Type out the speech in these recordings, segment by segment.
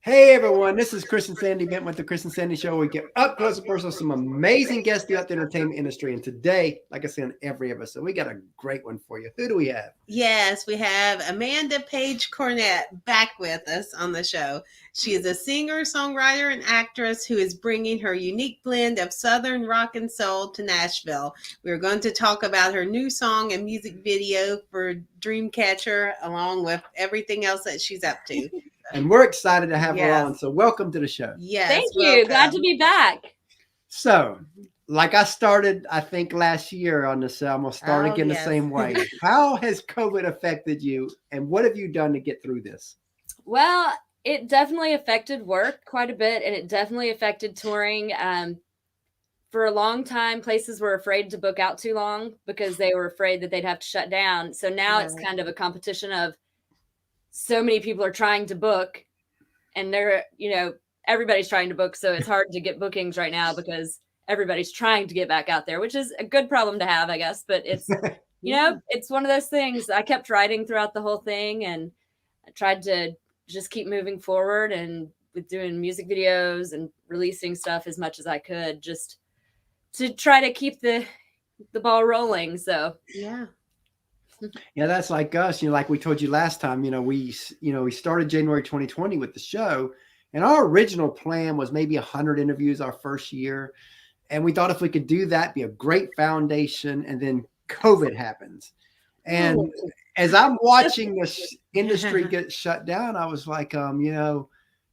Hey everyone, this is Chris and Sandy Bent with the Chris and Sandy Show. We get up close and personal with some amazing guests throughout the entertainment industry. And today, like I say on every episode, we got a great one for you. Who do we have? Yes, we have Amanda Page Cornett back with us on the show. She is a singer, songwriter, and actress who is bringing her unique blend of Southern rock and soul to Nashville. We're going to talk about her new song and music video for Dreamcatcher, along with everything else that she's up to. And we're excited to have her on. So welcome to the show. Yes, thank you. Glad to be back. So, like I started, I think last year on the show, I'm going to start again the same way. How has COVID affected you and what have you done to get through this? Well, it definitely affected work quite a bit, and it definitely affected touring. For a long time, places were afraid to book out too long because they were afraid that they'd have to shut down. So now it's kind of a competition of so many people are trying to book, and they're, everybody's trying to book. So it's hard to get bookings right now because everybody's trying to get back out there, which is a good problem to have, I guess. But it's, it's one of those things. I kept writing throughout the whole thing, and I tried to just keep moving forward and with doing music videos and releasing stuff as much as I could, just to try to keep the ball rolling. So, Yeah, that's like us. Like we told you last time, we started January 2020 with the show, and our original plan was maybe 100 interviews our first year. And we thought if we could do that, be a great foundation. And then COVID happens. And as I'm watching this industry get shut down, I was like,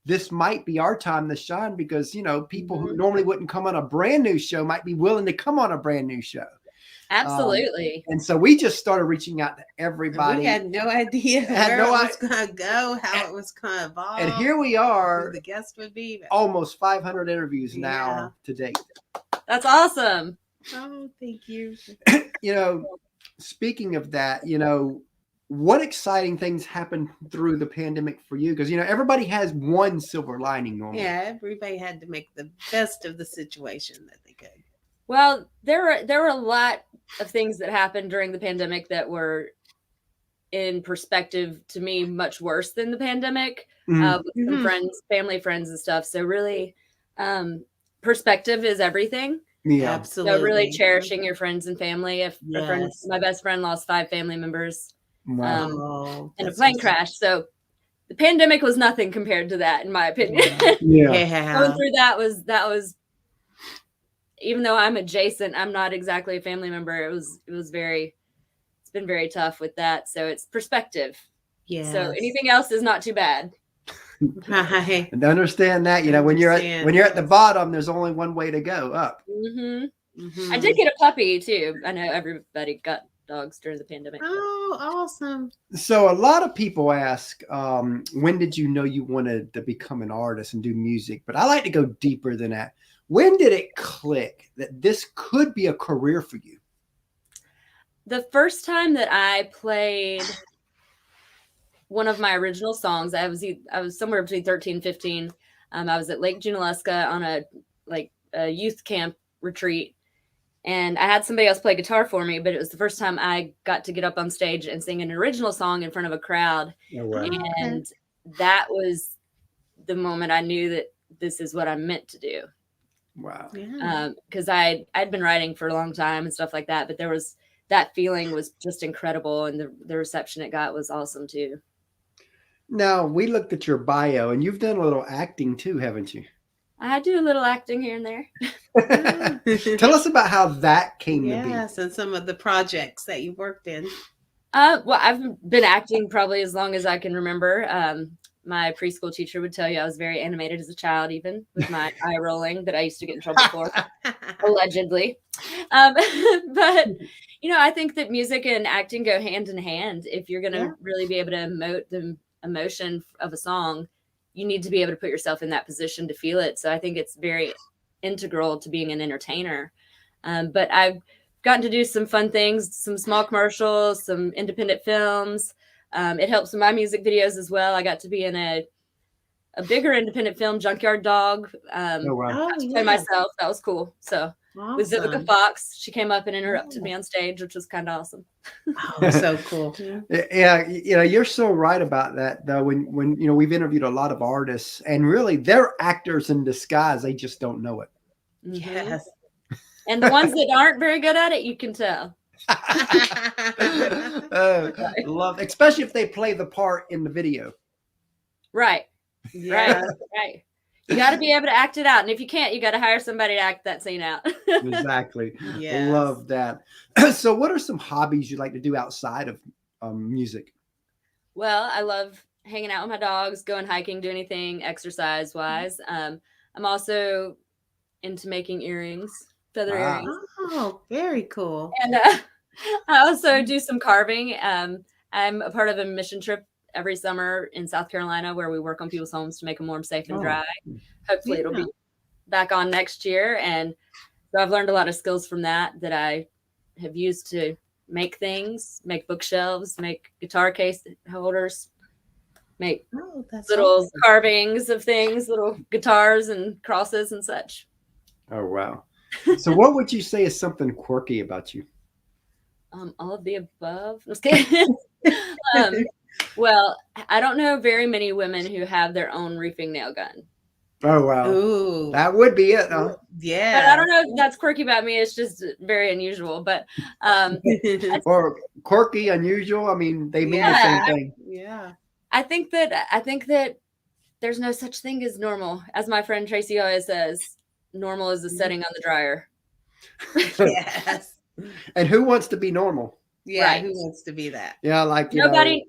this might be our time to shine because, people who normally wouldn't come on a brand new show might be willing to come on a brand new show. Absolutely. And so we just started reaching out to everybody. We had no idea where it was going to go, how it was going to evolve. And here we are. Who the guest would be. Almost 500 interviews now to date. That's awesome. Oh, thank you. Speaking of that, what exciting things happened through the pandemic for you? Because, everybody has one silver lining normally. Yeah, everybody had to make the best of the situation that they could. Well, there were a lot of things that happened during the pandemic that were, in perspective to me, much worse than the pandemic, with some friends, family, friends and stuff. So really, perspective is everything. Yeah, absolutely. So really cherishing your friends and family. If my best friend lost 5 family members in a plane crash. So the pandemic was nothing compared to that, in my opinion. Going through that was, even though I'm adjacent, I'm not exactly a family member. It's been very tough with that. So it's perspective. Yeah. So anything else is not too bad. Right. And to understand that, when you're at the bottom, there's only one way to go, up. I did get a puppy too. I know everybody got dogs during the pandemic. Oh, awesome. So a lot of people ask, when did you know you wanted to become an artist and do music? But I like to go deeper than that. When did it click that this could be a career for you? The first time that I played one of my original songs, I was somewhere between 13 and 15. I was at Lake Junaluska on a youth camp retreat, and I had somebody else play guitar for me, but it was the first time I got to get up on stage and sing an original song in front of a crowd. Oh, wow. And that was the moment I knew that this is what I'm meant to do. Wow. Because I'd been writing for a long time and stuff like that, but that feeling was just incredible, and the reception it got was awesome too. Now, we looked at your bio, and you've done a little acting too, haven't you? I do a little acting here and there. Tell us about how that came to be. Yes, and some of the projects that you worked in. Well, I've been acting probably as long as I can remember. My preschool teacher would tell you I was very animated as a child, even with my eye rolling that I used to get in trouble for, allegedly. But, I think that music and acting go hand in hand. If you're going to really be able to emote the emotion of a song, you need to be able to put yourself in that position to feel it. So I think it's very integral to being an entertainer. But I've gotten to do some fun things, some small commercials, some independent films. It helps with my music videos as well. I got to be in a bigger independent film, Junkyard Dog. Oh, wow. By myself. That was cool. So with Vivica Awesome. Fox. She came up and interrupted me on stage, which was kind of awesome. Oh, so cool. Yeah, you're so right about that though. When we've interviewed a lot of artists, and really they're actors in disguise. They just don't know it. Mhm. Yes. And the ones that aren't very good at it, you can tell. Love, especially if they play the part in the video. Right. Yeah. Right. You got to be able to act it out. And if you can't, you got to hire somebody to act that scene out. Exactly. Yes. Love that. So what are some hobbies you like to do outside of music? Well, I love hanging out with my dogs, going hiking, do anything exercise wise. I'm also into making earrings, feather Wow. earrings. Oh, very cool. And I also do some carving. I'm a part of a mission trip every summer in South Carolina where we work on people's homes to make them warm, safe, and dry. Hopefully it'll be back on next year. And so I've learned a lot of skills from that I have used to make things, make bookshelves, make guitar case holders, make little awesome. carvings of things, little guitars and crosses and such. Oh, wow. So what would you say is something quirky about you? All of the above. Just kidding. Well, I don't know very many women who have their own roofing nail gun. Oh, wow. Ooh. That would be it, huh? Yeah. But I don't know if that's quirky about me. It's just very unusual. But or quirky, unusual. I mean, they mean the same thing. Yeah. I think that there's no such thing as normal. As my friend Tracy always says, normal is the setting on the dryer. Yes. And who wants to be normal? Yeah. Right. Who wants to be that? Yeah, like nobody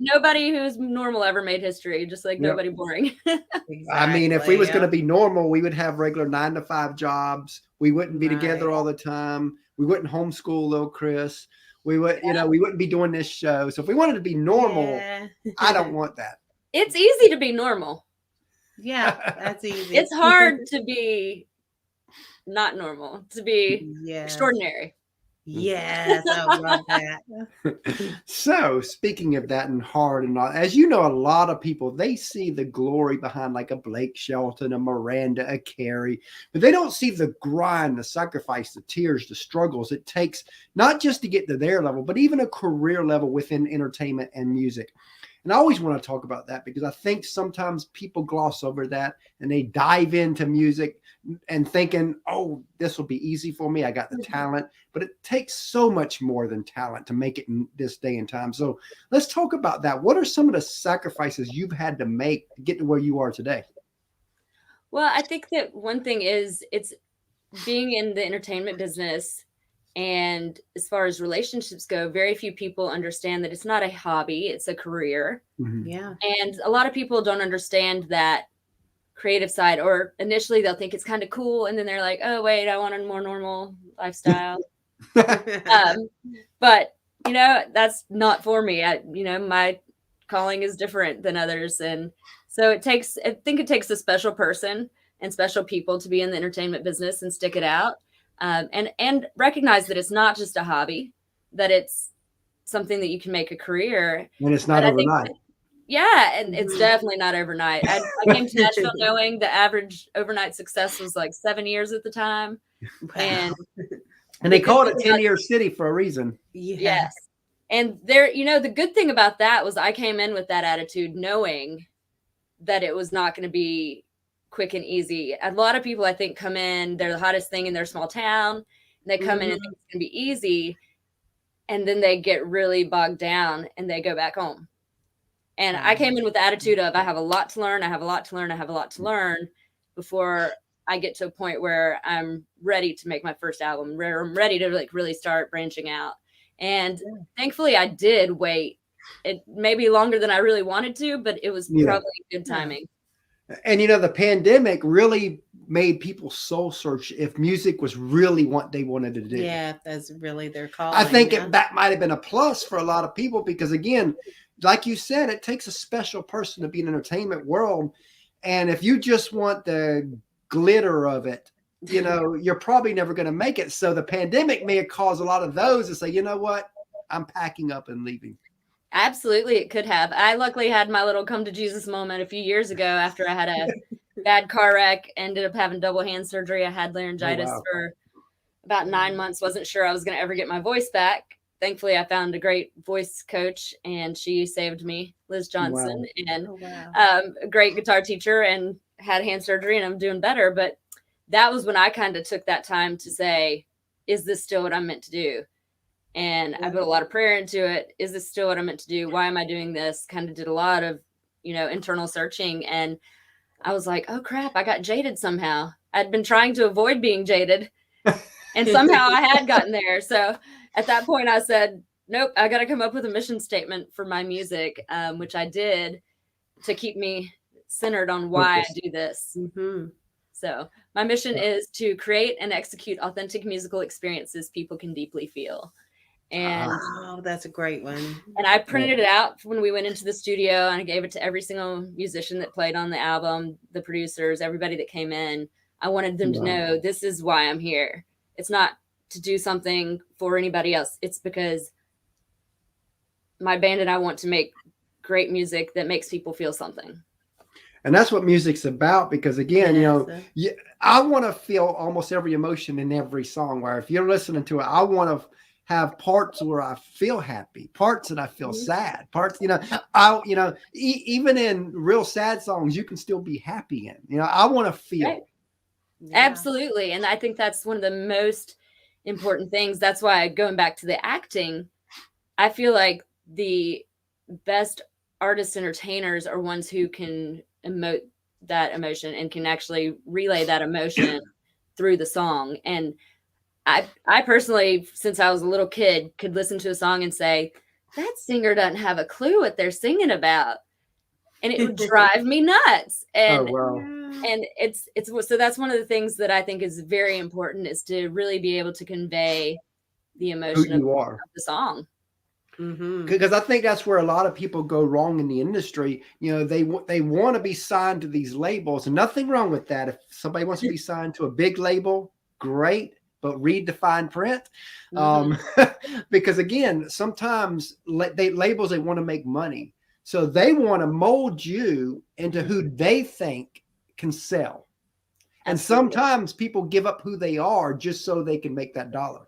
who's normal ever made history. Just like nobody boring. Exactly. I mean, if we was going to be normal, we would have regular 9-to-5 jobs. We wouldn't be together all the time. We wouldn't homeschool little Chris. We would, we wouldn't be doing this show. So if we wanted to be normal, I don't want that. It's easy to be normal. Yeah, that's easy. It's hard to be not normal, to be extraordinary. Yes, I love that. So speaking of that and hard and all, as you know, a lot of people, they see the glory behind like a Blake Shelton, a Miranda, a Carrie, but they don't see the grind, the sacrifice, the tears, the struggles it takes, not just to get to their level, but even a career level within entertainment and music. And I always want to talk about that because I think sometimes people gloss over that and they dive into music and thinking, oh, this will be easy for me. I got the talent, but it takes so much more than talent to make it in this day and time. So let's talk about that. What are some of the sacrifices you've had to make to get to where you are today? Well, I think that one thing is it's being in the entertainment business. And as far as relationships go, very few people understand that it's not a hobby, it's a career. Mm-hmm. Yeah. And a lot of people don't understand that creative side, or initially they'll think it's kind of cool. And then they're like, oh, wait, I want a more normal lifestyle. But, that's not for me. My calling is different than others. And so I think it takes a special person and special people to be in the entertainment business and stick it out. And recognize that it's not just a hobby, that it's something that you can make a career. And it's not overnight. And it's definitely not overnight. I came to Nashville knowing the average overnight success was like 7 years at the time. Wow. And they call it a 10-year city for a reason. Yes. And there, the good thing about that was I came in with that attitude, knowing that it was not going to be quick and easy. A lot of people, I think, come in, they're the hottest thing in their small town, and they come in and think it's going to be easy, and then they get really bogged down and they go back home. And I came in with the attitude of, I have a lot to learn, I have a lot to learn, I have a lot to learn before I get to a point where I'm ready to make my first album, where I'm ready to really start branching out. And thankfully I did wait. It may be longer than I really wanted to, but it was probably good timing. And, the pandemic really made people soul search if music was really what they wanted to do. Yeah, that's really their calling. I think that might have been a plus for a lot of people because, again, like you said, it takes a special person to be in the entertainment world. And if you just want the glitter of it, you're probably never going to make it. So the pandemic may have caused a lot of those to say, you know what, I'm packing up and leaving. Absolutely, it could have. I luckily had my little come to Jesus moment a few years ago after I had a bad car wreck, ended up having double hand surgery. I had laryngitis for about 9 months, wasn't sure I was going to ever get my voice back. Thankfully, I found a great voice coach, and she saved me, Liz Johnson, and a great guitar teacher, and had hand surgery, and I'm doing better. But that was when I kind of took that time to say, is this still what I'm meant to do? And I put a lot of prayer into it. Is this still what I'm meant to do? Why am I doing this? Kind of did a lot of, internal searching. And I was like, oh crap, I got jaded somehow. I'd been trying to avoid being jaded, and somehow I had gotten there. So at that point I said, nope, I got to come up with a mission statement for my music, which I did, to keep me centered on why I do this. Mm-hmm. So my mission is to create and execute authentic musical experiences people can deeply feel. And that's a great one. And I printed it out when we went into the studio, and I gave it to every single musician that played on the album, the producers, everybody that came in. I wanted them to know, this is why I'm here. It's not to do something for anybody else. It's because my band and I want to make great music that makes people feel something. And that's what music's about, because again, I want to feel almost every emotion in every song. Where if you're listening to it, I want to have parts where I feel happy, parts that I feel sad, parts, even in real sad songs, you can still be happy in, I want to feel. Right. Yeah. Absolutely. And I think that's one of the most important things. That's why, going back to the acting, I feel like the best artist entertainers are ones who can emote that emotion and can actually relay that emotion through the song. And I personally, since I was a little kid, could listen to a song and say, that singer doesn't have a clue what they're singing about. And it would drive me nuts. And and it's so that's one of the things that I think is very important, is to really be able to convey the emotion of the song. Because I think that's where a lot of people go wrong in the industry. They want to be signed to these labels, and nothing wrong with that. If somebody wants to be signed to a big label, great, but read the fine print. Because again, sometimes labels, they want to make money. So they want to mold you into who they think can sell. And sometimes people give up who they are just so they can make that dollar.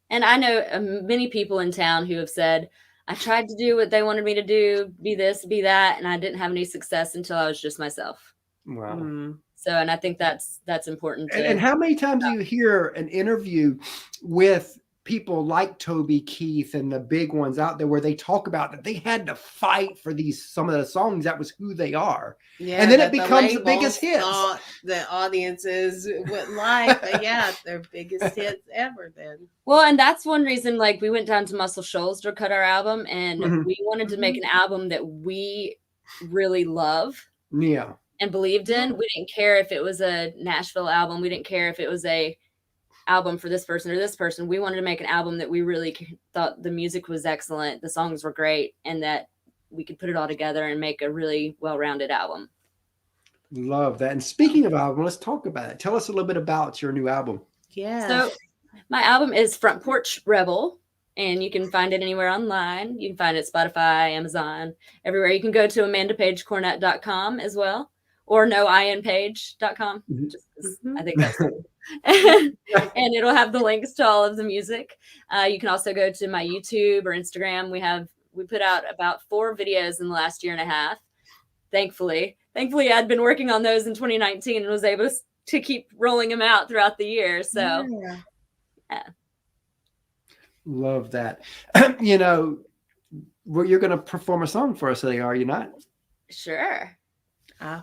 And I know many people in town who have said, I tried to do what they wanted me to do, be this, be that, and I didn't have any success until I was just myself. Wow. So, and I think that's important. And how many times do you hear an interview with people like Toby Keith and the big ones out there where they talk about that they had to fight for some of the songs, that was who they are. Yeah, and then it becomes the biggest hit. The audiences would like, but their biggest hits ever then. Well, and that's one reason, like, we went down to Muscle Shoals to cut our album, and we wanted to make an album that we really love. Yeah. And believed in. We didn't care if it was a Nashville album. We didn't care if it was a album for this person or this person. We wanted to make an album that we really thought the music was excellent, the songs were great, and that we could put it all together and make a really well-rounded album. Love that. And speaking of album, let's talk about it. Tell us a little bit about your new album. Yeah. So my album is Front Porch Rebel, and you can find it anywhere online. You can find it Spotify, Amazon, everywhere. You can go to amandapagecornett.com as well, or noinpage.com. I think that's and it'll have the links to all of the music. You can also go to my YouTube or Instagram. We put out about 4 videos in the last year and a half. Thankfully, I'd been working on those in 2019 and was able to keep rolling them out throughout the year. So, yeah. Love that. You're going to perform a song for us today, are you not? Sure.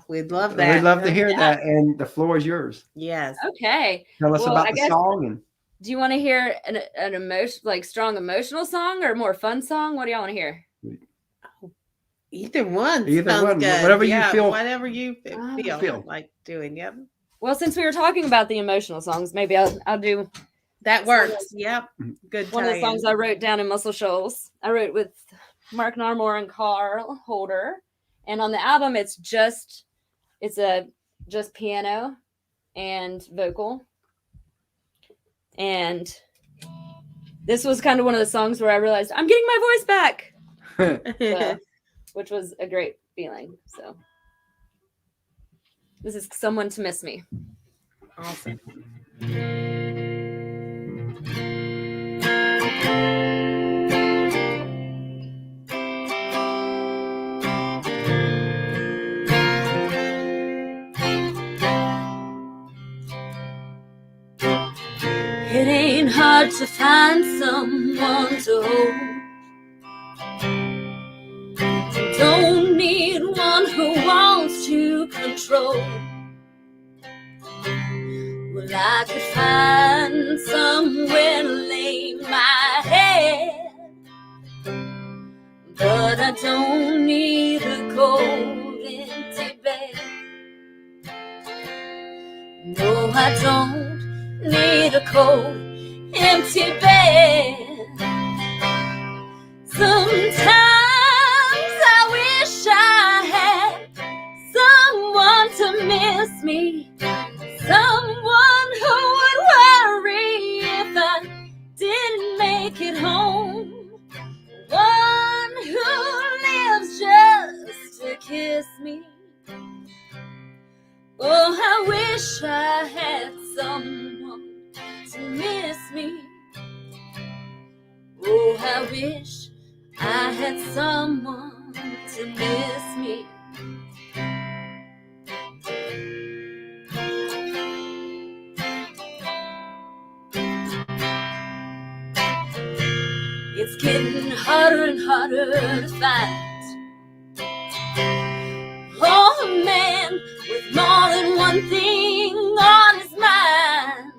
We'd love that. We'd love to hear that, and the floor is yours. Yes. Okay. Tell us about the song. Do you want to hear an emotion, like strong emotional song, or a more fun song? What do y'all want to hear? Either one. Either one. Good. Whatever you feel. Whatever you feel like doing. Yep. Well, since we were talking about the emotional songs, maybe I'll do. That works. Yep. Good. One of the songs I wrote down in Muscle Shoals, I wrote with Mark Narmore and Carl Holder. And on the album, it's just piano and vocal. And this was kind of one of the songs where I realized I'm getting my voice back, which was a great feeling. So this is Someone to Miss Me. Awesome. hard to find someone to hold. Don't need one who wants to control. Well, I could find somewhere to lay my head, but I don't need a cold, empty bed. No, I don't need a cold, empty bed. Sometimes I wish I had someone to miss me, someone who would worry if I didn't make it home, one who lives just to kiss me. Oh, I wish I had someone to miss me. Oh, I wish I had someone to miss me. It's getting harder and harder to find a man with more than one thing on his mind.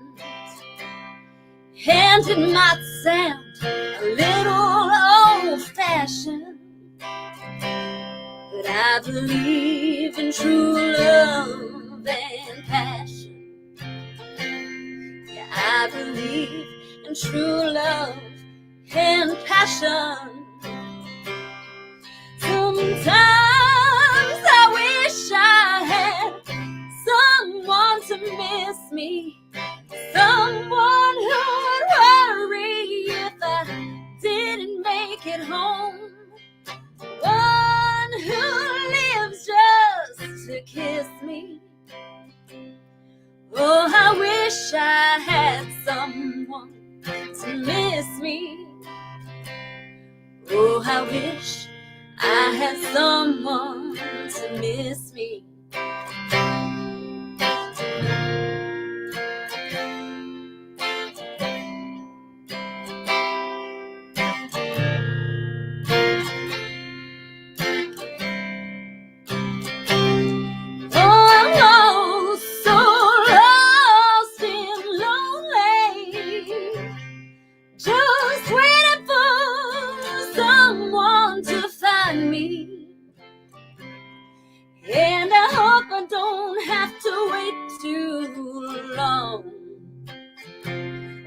And it might sound a little old-fashioned, but I believe in true love and passion. Yeah, I believe in true love and passion. Sometimes I wish I had someone to miss me, someone who would worry if I didn't make it home, one who lives just to kiss me. Oh, I wish I had someone to miss me. Oh, I wish I had someone to miss me.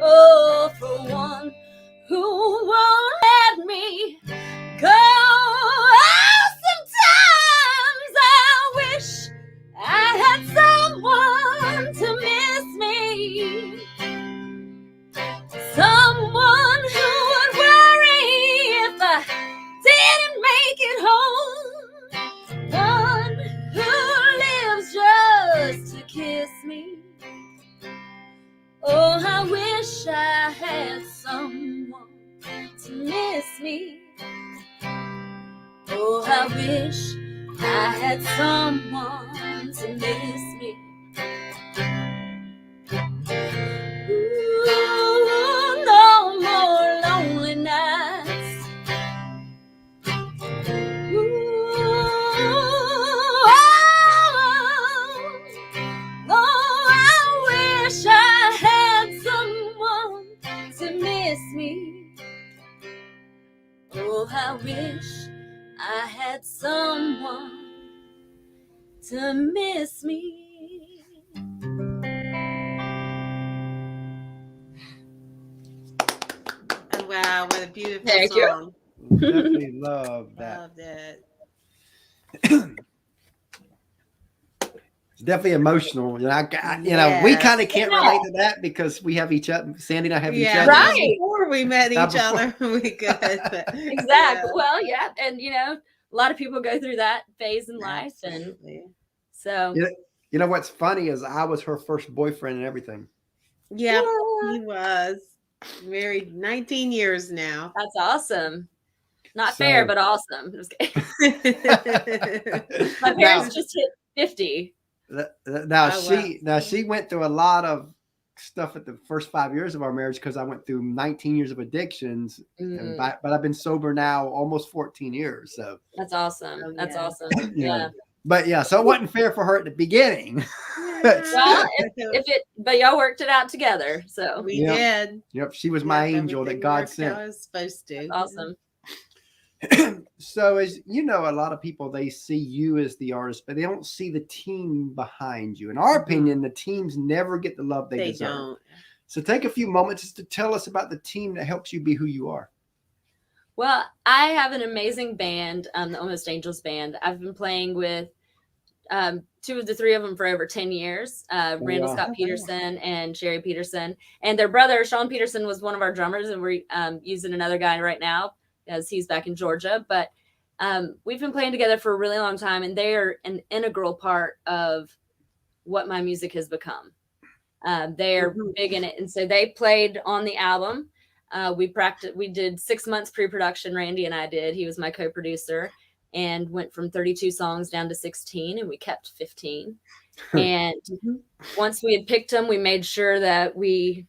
Oh, for one who won't let me go. Oh, sometimes I wish I had someone to miss me, someone who would worry if I didn't make it home, one who lives just to kiss me. Oh, I wish I had someone to miss me. Oh, I wish I had someone to miss me. Ooh, no more lonely nights. Oh, I wish I had someone to miss me. Oh, I wish I had someone to miss me. Oh, wow, what a beautiful Thank you. song. Definitely love that. Loved it. It's definitely emotional. You know, we Yes. kind of can't relate to that because we have each other. Sandy and I have each Yeah, other. Right. before we met Not each other, we could. Exactly. Yeah. Well, yeah. And, you know, a lot of people go through that phase in life. And Absolutely. so, You know what's funny is I was her first boyfriend and everything. Yep, yeah, he was married 19 years now. that's awesome. Not So- fair, but awesome. Just kidding. My Now- parents just hit 50. Now Oh, she went through a lot of stuff at the first 5 years of our marriage because I went through 19 years of addictions, Mm, but I've been sober now almost 14 years. So that's awesome. Oh, That's yeah. awesome. Yeah. Yeah. But yeah, so it wasn't fair for her at the beginning. Well, but y'all worked it out together. So we Yeah. did. Yep, she was my Yep, angel that everything God worked sent. how it was supposed to. awesome. So as you know, a lot of people, they see you as the artist, but they don't see the team behind you. In our opinion, the teams never get the love they They deserve. don't. So take a few moments just to tell us about the team that helps you be who you are. Well, I have an amazing band, the Almost Angels band. I've been playing with two of the three of them for over 10 years. Randall wow. Scott Peterson and Sherry Peterson. And their brother, Sean Peterson, was one of our drummers, and we're using another guy right now as he's back in Georgia. But we've been playing together for a really long time, and they are an integral part of what my music has become. They are big in it. And so they played on the album. We did 6 months pre-production. Randy and I did. He was my co-producer, and went from 32 songs down to 16, and we kept 15. And once we had picked them, we made sure that we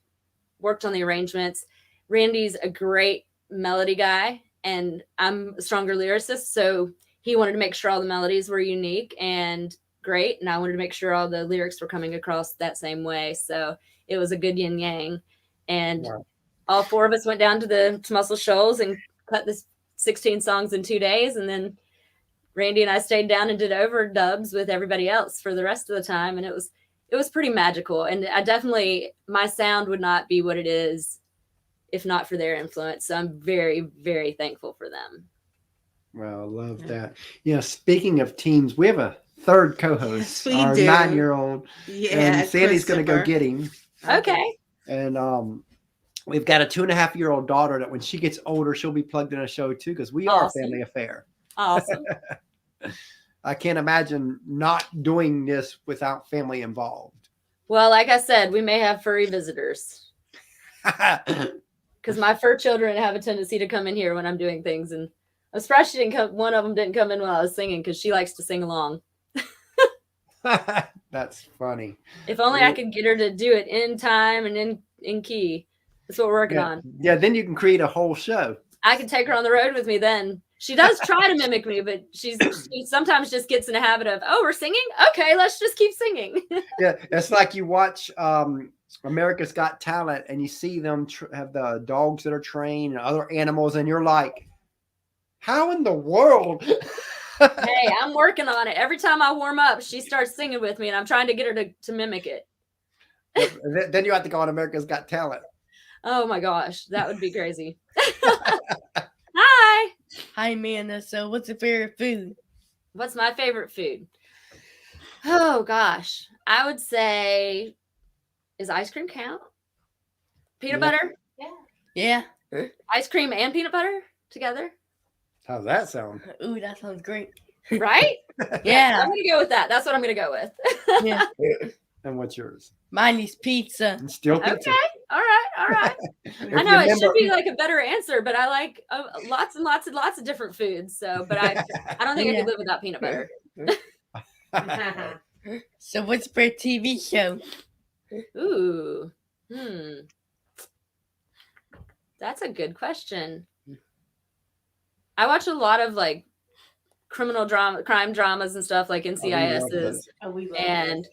worked on the arrangements. Randy's a great melody guy, and I'm a stronger lyricist. So he wanted to make sure all the melodies were unique and great. And I wanted to make sure all the lyrics were coming across that same way. So it was a good yin yang. And Wow. all four of us went down to Muscle Shoals and cut this 16 songs in 2 days. And then Randy and I stayed down and did overdubs with everybody else for the rest of the time. And it was pretty magical. And my sound would not be what it is if not for their influence. So I'm very, very thankful for them. Well, I love that. Yeah, speaking of teams, we have a third co-host, Yes, we our do. 9-year-old. Yeah. And Sandy's going to go Christopher. get him. Okay. And we've got a 2.5-year-old daughter that when she gets older, she'll be plugged in a show too, because we are Awesome. a family affair. Awesome. I can't imagine not doing this without family involved. Well, like I said, we may have furry visitors because my fur children have a tendency to come in here when I'm doing things. And I'm surprised one of them didn't come in while I was singing, because she likes to sing along. That's funny. If only I could get her to do it in time and in key. That's what we're working on. Yeah, then you can create a whole show. I can take her on the road with me then. She does try to mimic me, but she sometimes just gets in a habit of, oh, we're singing? Okay, let's just keep singing. Yeah, it's like you watch America's Got Talent and you see them have the dogs that are trained and other animals, and you're like, how in the world? Hey, I'm working on it. Every time I warm up, she starts singing with me, and I'm trying to get her to mimic it. Then you have to go on America's Got Talent. Oh my gosh, that would be crazy. Hi. Hi, Amanda. So, what's your favorite food? What's my favorite food? Oh gosh, I would say, is ice cream count? Peanut butter? Yeah. Ice cream and peanut butter together? How's that sound? Ooh, that sounds great. Right? Yeah. I'm gonna go with that. That's what I'm gonna go with. Yeah. And what's yours? Mine is pizza. And still pizza. Okay. All right. If I know you it should remember- be like a better answer, but I like lots and lots and lots of different foods. So, but I don't think I could live without peanut butter. So, what's your favorite TV show? Ooh, that's a good question. I watch a lot of like crime dramas and stuff, like NCIS's, and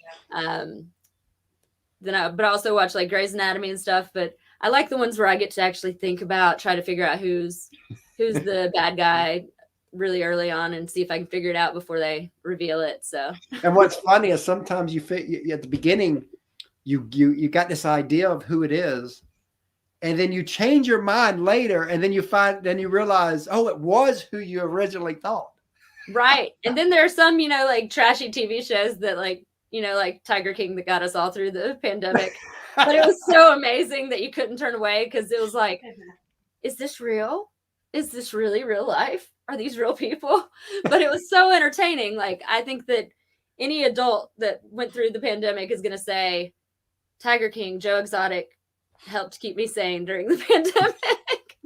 but I also watch like Grey's Anatomy and stuff. But I like the ones where I get to actually think about, try to figure out who's the bad guy really early on, and see if I can figure it out before they reveal it. So, And what's funny is sometimes you at the beginning, you got this idea of who it is, and then you change your mind later, and then you realize, oh, it was who you originally thought. right. And then there are some, like trashy TV shows that like Tiger King that got us all through the pandemic. But it was so amazing that you couldn't turn away, because it was like, is this real? Is this really real life? Are these real people? But it was so entertaining. Like, I think that any adult that went through the pandemic is going to say, Tiger King, Joe Exotic helped keep me sane during the pandemic.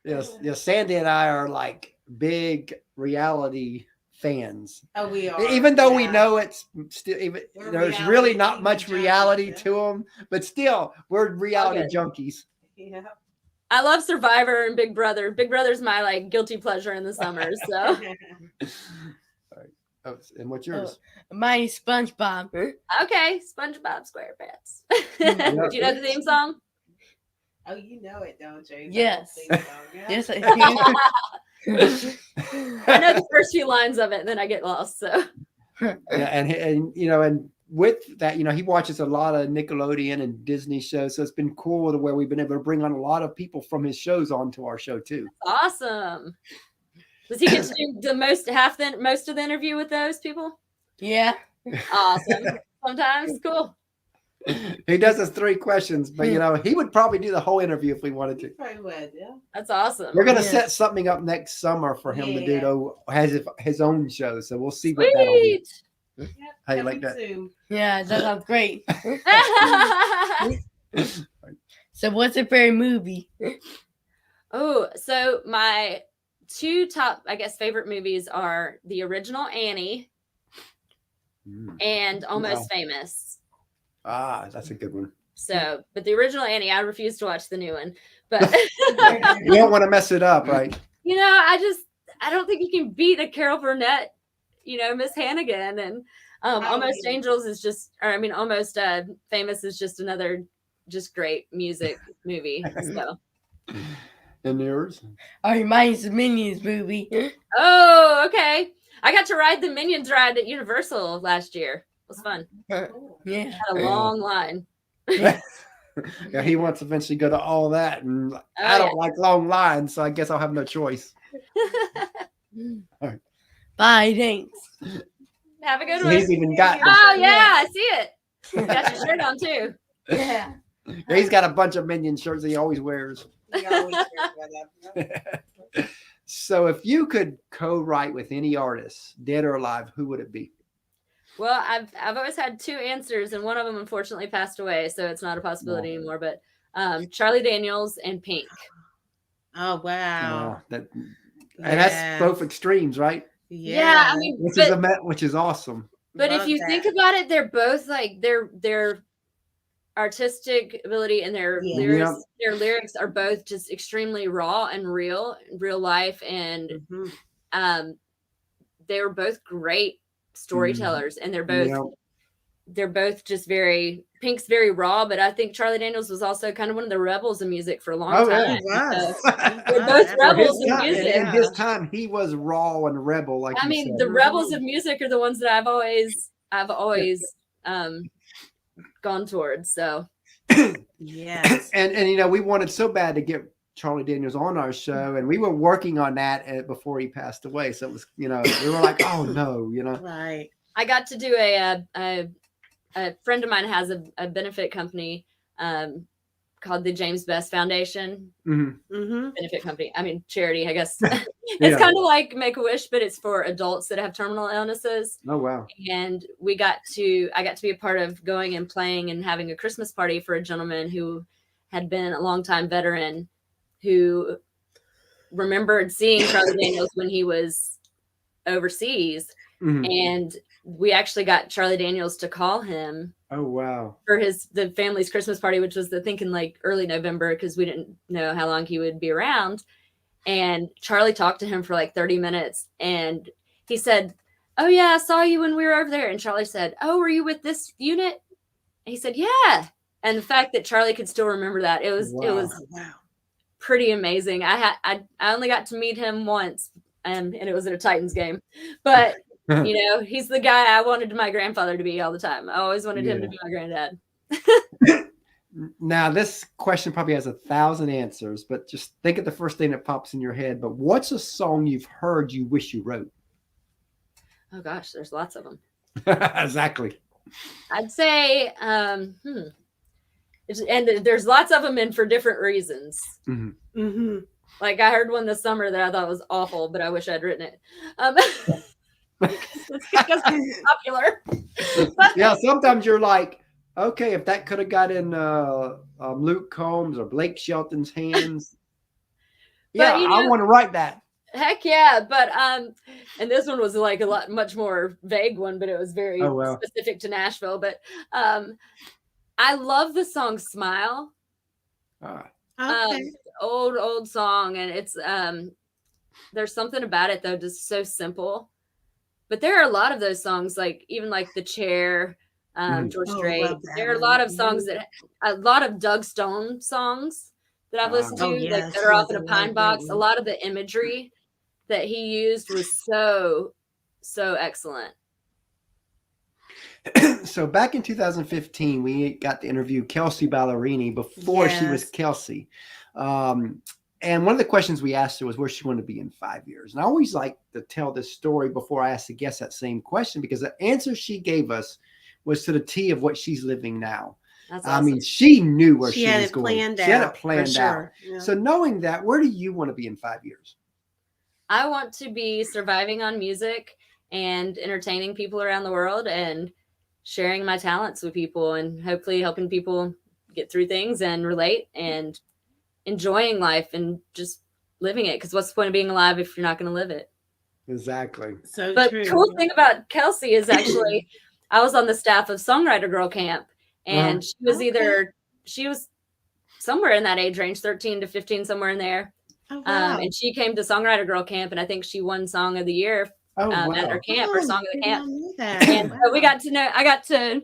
Yes. Sandy and I are like big reality fans. Oh, we are. Even though we yeah. know it's still, even We're there's reality really not TV much junkies, reality yeah. to them, but still, we're reality Okay. junkies. Yeah. I love Survivor and Big Brother. Big Brother's my like guilty pleasure in the summers. So Oh, and what's yours? Mine is SpongeBob. okay, SpongeBob SquarePants. Yeah. Do you know the theme song? Oh, you know it, don't you? Yes. That whole thing, yeah. Yes, I I know the first few lines of it, and then I get lost. So do. Yeah, and you know, and with that, you know, he watches a lot of Nickelodeon and Disney shows, so it's been cool to where we've been able to bring on a lot of people from his shows onto our show too. awesome. Does he get to do the most of the interview with those people? Yeah. Awesome. Sometimes cool. He does us 3 questions, but you know, he would probably do the whole interview if we wanted You to. probably would, yeah. That's awesome. We're gonna Yeah. set something up next summer for him to do. Yeah. Though has his own show, so we'll see what that'll be. Sweet. Yep, How you like coming that? soon. Yeah, that sounds great. So what's your favorite movie? Oh, so my 2 top, I guess, favorite movies are the original Annie and Almost Famous. Ah, that's a good one. So, but the original Annie, I refuse to watch the new one. But You don't want to mess it up, right? you know, I don't think you can beat a Carol Burnett, you know, Miss Hannigan, and Almost yeah. Angels is just, or I mean, Almost Famous is just another just great music movie. So, And yours? Oh, mine is the Minions movie. oh, okay. I got to ride the Minions ride at Universal last year. It was fun. Cool. Yeah. Had a long line. Yeah, he wants to eventually go to all that, and I don't like long lines, so I guess I'll have no choice. Bye, thanks. Have a good So one. he's even got Oh yeah, I see it. You got your shirt on too. Yeah. he's got a bunch of Minion shirts he always wears. We always hear about that. So if you could co-write with any artist, dead or alive, who would it be? Well, I've always had 2 answers, and one of them unfortunately passed away, so it's not a possibility anymore. But Charlie Daniels and Pink. Oh, wow. And that's both extremes, right? Yeah, I mean, Which is awesome. but if Love you that. think about it, they're both like their artistic ability and their Yeah. lyrics are both just extremely raw and real life, and Mhm. they were both great storytellers, and they're both just very, Pink's very raw, but I think Charlie Daniels was also kind of one of the rebels in music for a long time. yeah. So we're both rebels in music. In his time, he was raw and rebel. Like I you mean, said. the rebels of music are the ones that I've always gone towards. So Yes. and you know, we wanted so bad to get Charlie Daniels on our show, and we were working on that before he passed away. So it was, you know, we were like, oh no, you know. Right. I got to do a friend of mine has a benefit company called the James Best Foundation. Mm-hmm. Benefit company. I mean, charity, I guess. Yeah. It's kind of like Make-A-Wish, but it's for adults that have terminal illnesses. Oh wow. And I got to be a part of going and playing and having a Christmas party for a gentleman who had been a longtime veteran who remembered seeing Charlie Daniels when he was overseas. Mhm. And we actually got Charlie Daniels to call him Oh wow. for the family's Christmas party, which was thinking like early November, because we didn't know how long he would be around. And Charlie talked to him for like 30 minutes, and he said, "Oh yeah, I saw you when we were over there." And Charlie said, "Oh, were you with this unit?" And he said, "Yeah." And the fact that Charlie could still remember that, it was Oh, wow. pretty amazing. I only got to meet him once, and it was at a Titans game, but you know, he's the guy I wanted my grandfather to be all the time. I always wanted him to be my granddad. Now, this question probably has 1,000 answers, but just think of the first thing that pops in your head. But what's a song you've heard you wish you wrote? Oh gosh, there's lots of them. Exactly. I'd say, and there's lots of them in for different reasons. Mhm. Mm-hmm. Like I heard one this summer that I thought was awful, but I wish I'd written it. It's because it's popular. Yeah, sometimes you're like, okay, if that could have got in Luke Combs or Blake Shelton's hands, yeah, you I know- want to write that. Heck yeah. But and this one was like a lot much more vague one, but it was very Oh well. specific to Nashville. But I love the song Smile. Ah, Okay. Old song, and it's there's something about it though, just so simple. But there are a lot of those songs, like even like The Chair, George Oh, Strait. love that There are a one. lot of songs a lot of Doug Stone songs that I've listened to, Oh, like yes, that are off he in a has a pine lot of box. great A ones. lot of the imagery that he used was so excellent. So back in 2015, we got to interview Kelsea Ballerini before she was Yes. Kelsea. And one of the questions we asked her was where she wanted to be in 5 years. And I always like to tell this story before I ask the guest that same question, because the answer she gave us was to the T of what she's living now. That's I awesome. mean, she knew where She she had was it going. planned She had out, it for planned out. sure. Yeah. So knowing that, where do you want to be in 5 years? I want to be surviving on music and entertaining people around the world and sharing my talents with people and hopefully helping people get through things and relate and enjoying life and just living it. Because what's the point of being alive if you're not going to live it? Exactly. So But true. cool thing about Kelsea is actually I was on the staff of Songwriter Girl Camp, and she was she was somewhere in that age range, 13 to 15, somewhere in there. Oh, wow. And she came to Songwriter Girl Camp, and I think she won Song of the Year Oh, wow. at her camp or Song of the did Camp. not know that. And so we Wow. got to know, I got to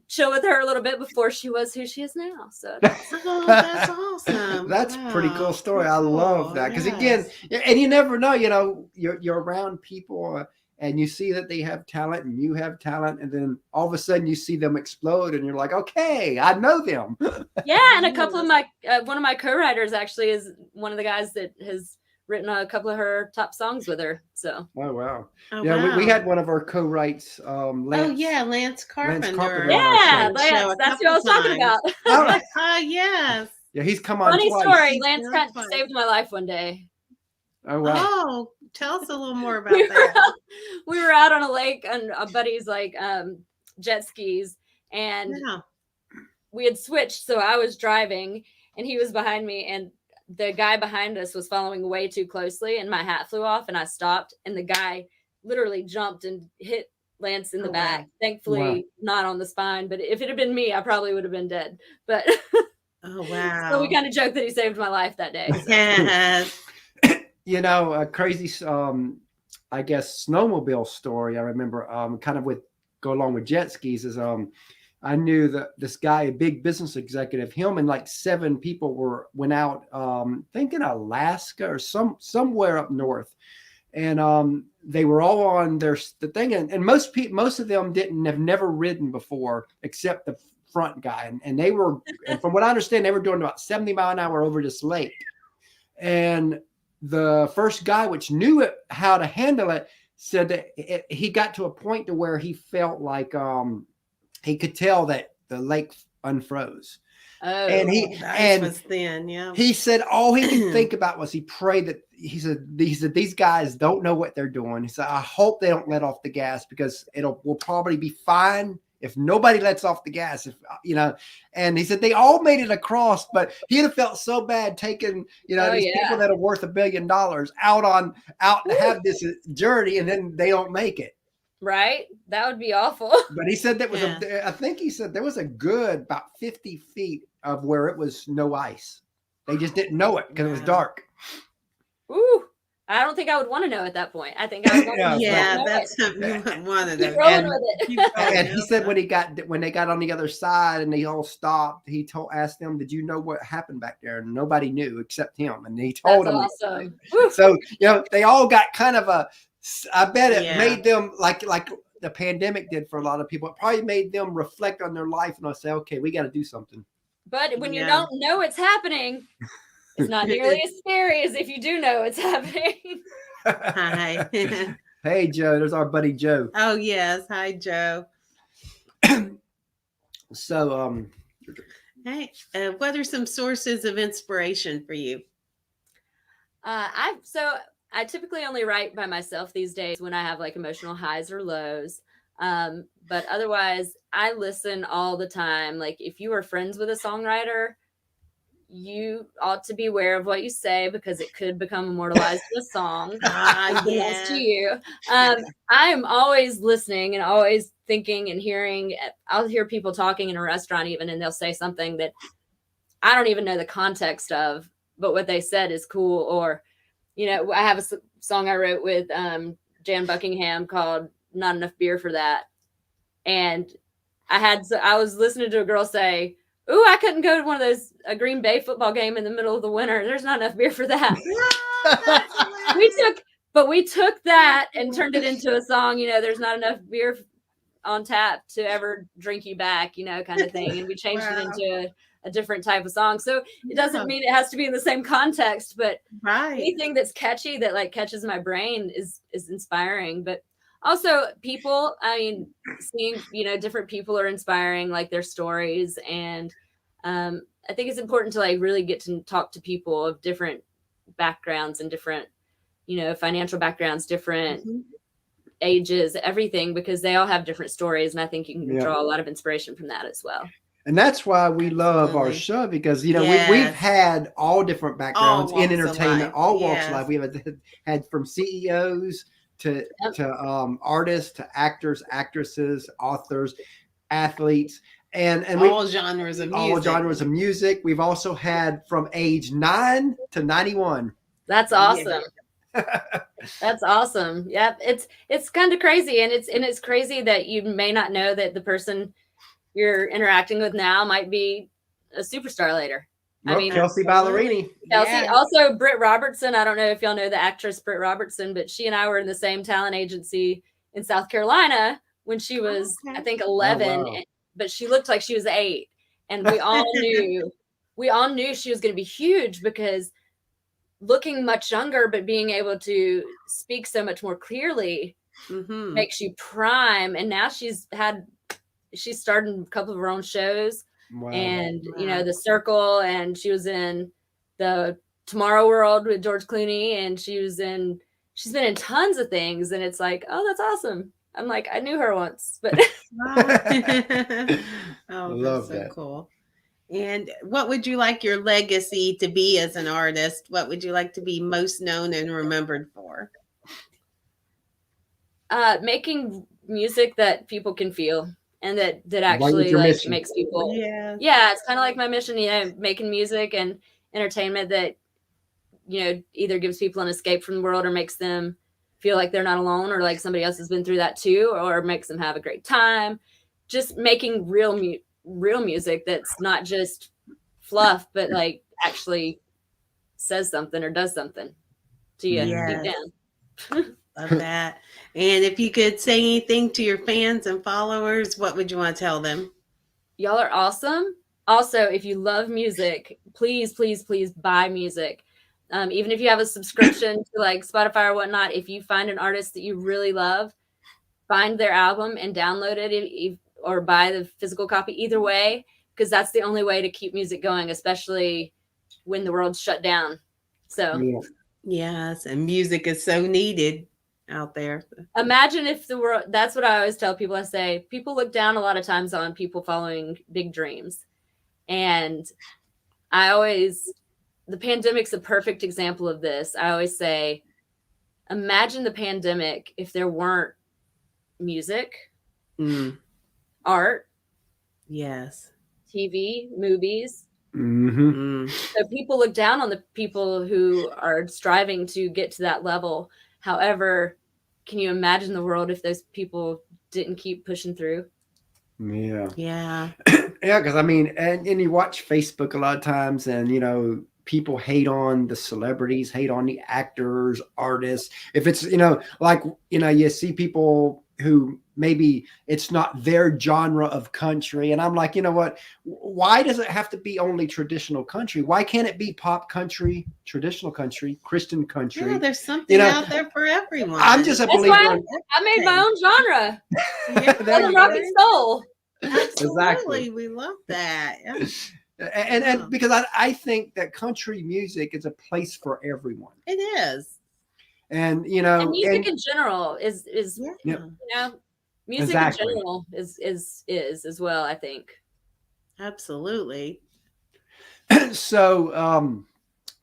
chill with her a little bit before she was who she is now. So Oh, that's awesome. That's a pretty cool Wow. story. I love Cool. that because again, and you never know. You know, you're around people and you see that they have talent and you have talent, and then all of a sudden you see them explode, and you're like, okay, I know them. yeah, and a couple of my one of my co-writers actually is one of the guys that has written a couple of her top songs with her. So Oh wow. Oh, Yeah, we wow. had one of our co-writes, Lance. Lance Carpenter. Carpenter on our yeah, show Lance, a that's who I was couple talking times. about. Oh, Oh, yes. yeah, he's come on Funny twice. story. Lance Yeah, kind of twice. saved my life one day. Oh wow. Oh, tell us a little more about We were, that. we were out on a lake on a buddy's like jet skis, and Yeah. we had switched. So I was driving and he was behind me, and the guy behind us was following way too closely, and my hat flew off and I stopped, and the guy literally jumped and hit Lance in the Oh, back. wow. Thankfully, not on the spine, but if it had been me, I probably would have been dead. But Oh, wow. so we kind of joked that he saved my life that day. So. Yes. You know, a crazy, I guess, snowmobile story I remember, kind of go along with jet skis is, I knew that this guy, a big business executive, him and like 7 people went out, thinking Alaska or somewhere up north. And they were all on the thing. And most of them have never ridden before except the front guy. And they were, and from what I understand, they were doing about 70 mile an hour over this lake. And the first guy, which knew how to handle it, said that he got to a point to where he felt like he could tell that the lake unfroze. Oh, And The ice was thin, yeah. he said all he could think about was he prayed that he said these guys don't know what they're doing. He said, I hope they don't let off the gas because we'll probably be fine if nobody lets off the gas, and he said they all made it across, but he'd have felt so bad taking, these people that are worth $1 billion out to have this journey, and then they don't make it. Right? That would be awful. But he said that was I think he said there was a good about 50 feet of where it was no ice. They just didn't know it because it was dark. Ooh. I don't think I would want to know at that point. I think I would want to that's something you wouldn't want to keep know. rolling with it. And he said when they got on the other side and they all stopped, he asked them, "Did you know what happened back there?" And nobody knew except him. And he told them. Awesome. So they all got kind of I bet it made them like the pandemic did for a lot of people. It probably made them reflect on their life and say, "Okay, we got to do something." But when you don't know it's happening, it's not nearly as scary as if you do know it's happening. Hi. Hey, Joe. There's our buddy Joe. Oh, yes. Hi, Joe. So, Hey, what are some sources of inspiration for you? I typically only write by myself these days when I have like emotional highs or lows. But otherwise, I listen all the time. Like if you are friends with a songwriter, you ought to be aware of what you say because it could become immortalized in a song. Yes, to you. I'm always listening and always thinking and hearing. I'll hear people talking in a restaurant even, and they'll say something that I don't even know the context of, but what they said is cool. Or, you know, I have a song I wrote with Jan Buckingham called Not Enough Beer for That. And I was listening to a girl say, "Ooh, I couldn't go to one of those a Green Bay football game in the middle of the winter. There's not enough beer for that." we took that and turned it into a song. You know, there's not enough beer on tap to ever drink you back. You know, kind of thing. And we changed it into a different type of song. So it doesn't mean it has to be in the same context, but anything that's catchy that like catches my brain is inspiring. But also people, I mean, seeing, you know, different people are inspiring, like their stories. And I think it's important to like really get to talk to people of different backgrounds and different, you know, financial backgrounds, different ages, everything, because they all have different stories. And I think you can draw a lot of inspiration from that as well. And that's why we love our show, because, you know, we've had all different backgrounds in entertainment, all walks of life. We have had from CEOs to artists, to actors, actresses, authors, athletes, and all genres of music. All genres of music. We've also had from age 9 to 91. That's awesome. That's awesome. Yeah, it's kind of crazy, and it's crazy that you may not know that the person you're interacting with now might be a superstar later. Well, I mean, Kelsea Ballerini. Kelsea, also Britt Robertson. I don't know if y'all know the actress Britt Robertson, but she and I were in the same talent agency in South Carolina when she was, I think, 11, but she looked like she was 8, and we all knew she was going to be huge because looking much younger, but being able to speak so much more clearly makes you prime. And now she's started a couple of her own shows. And you know, The Circle, and she was in the Tomorrow World with George Clooney, and she's been in tons of things, and it's like, oh, that's awesome. I'm like, I knew her once, but love that. Cool. And what would you like your legacy to be as an artist? What would you like to be most known and remembered for? Making music that people can feel. And that actually like makes people, it's kind of like my mission, you know, making music and entertainment that, you know, either gives people an escape from the world or makes them feel like they're not alone, or like somebody else has been through that too, or makes them have a great time. Just making real music that's not just fluff, but like actually says something or does something to you deep down. Love that. And if you could say anything to your fans and followers, what would you want to tell them? Y'all are awesome. Also, if you love music, please, please, please buy music. Even if you have a subscription to like Spotify or whatnot, if you find an artist that you really love, find their album and download it or buy the physical copy, either way, because that's the only way to keep music going, especially when the world's shut down. So yes, and music is so needed out there. Imagine if the world, that's what I always tell people. I say, people look down a lot of times on people following big dreams. And the pandemic's a perfect example of this. I always say, imagine the pandemic if there weren't music, art, TV, movies. So people look down on the people who are striving to get to that level. However, can you imagine the world if those people didn't keep pushing through? Yeah. Because I mean, and you watch Facebook a lot of times, and you know, people hate on the celebrities, hate on the actors, artists. If it's, you know, like, you know, you see people who maybe it's not their genre of country, and I'm like, you know what, why does it have to be only traditional country? Why can't it be pop country, traditional country, Christian country? Yeah, there's something out there for everyone. I'm just a believer. I made my own genre. Southern rock and soul. Absolutely. Exactly. We love that. And because I think that country music is a place for everyone. It is. And you know, and music in general is you know, music in general is as well, I think. Absolutely. So,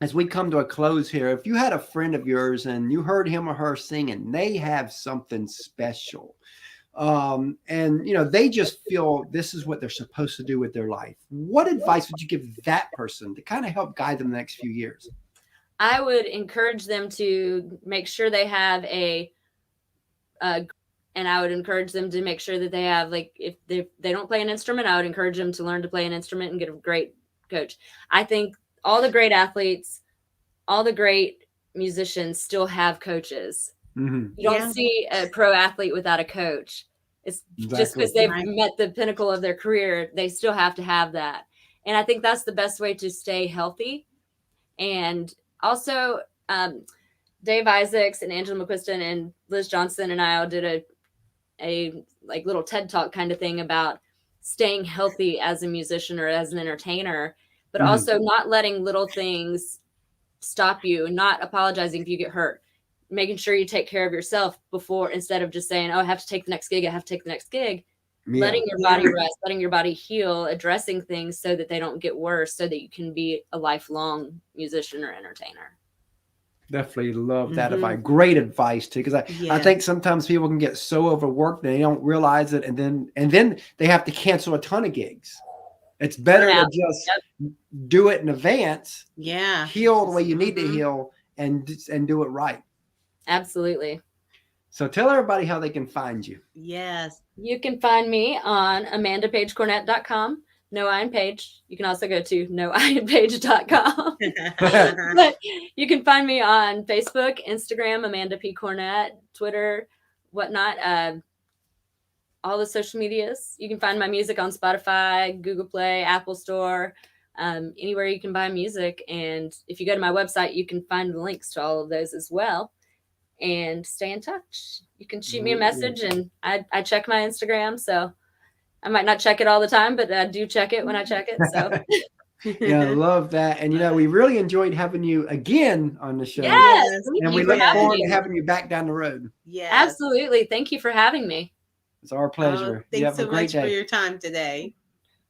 as we come to a close here, if you had a friend of yours and you heard him or her sing and they have something special, and they just feel this is what they're supposed to do with their life, what advice would you give that person to kind of help guide them the next few years? I would encourage them to make sure they have and I would encourage them to make sure that they have, like, if they don't play an instrument, I would encourage them to learn to play an instrument and get a great coach. I think all the great athletes, all the great musicians still have coaches. Mm-hmm. You don't see a pro athlete without a coach. It's just because they've met the pinnacle of their career, they still have to have that. And I think that's the best way to stay healthy. And also, Dave Isaacs and Angela McQuiston and Liz Johnson and I all did a like little TED Talk kind of thing about staying healthy as a musician or as an entertainer, but also not letting little things stop you, and not apologizing if you get hurt, making sure you take care of yourself before, instead of just saying, oh, I have to take the next gig. I have to take the next gig. Yeah. Letting your body rest, letting your body heal, addressing things so that they don't get worse, so that you can be a lifelong musician or entertainer. Definitely love that advice. Great advice too, because I think sometimes people can get so overworked they don't realize it, and then they have to cancel a ton of gigs. It's better to just do it in advance. Yeah, heal the way you need to heal, and do it right. Absolutely. So tell everybody how they can find you. Yes, you can find me on amandapagecornett.com. No I in Page. You can also go to noinpage.com. But you can find me on Facebook, Instagram, Amanda P. Cornett, Twitter, whatnot. All the social medias. You can find my music on Spotify, Google Play, Apple Store, anywhere you can buy music. And if you go to my website, you can find the links to all of those as well. And stay in touch. You can shoot me a message, and I check my Instagram, so I might not check it all the time, but I do check it when I check it. So yeah, I love that. And we really enjoyed having you again on the show. Yes, and we look forward to having you back down the road. Yeah, absolutely. Thank you for having me. It's our pleasure. Thanks so much for your time today.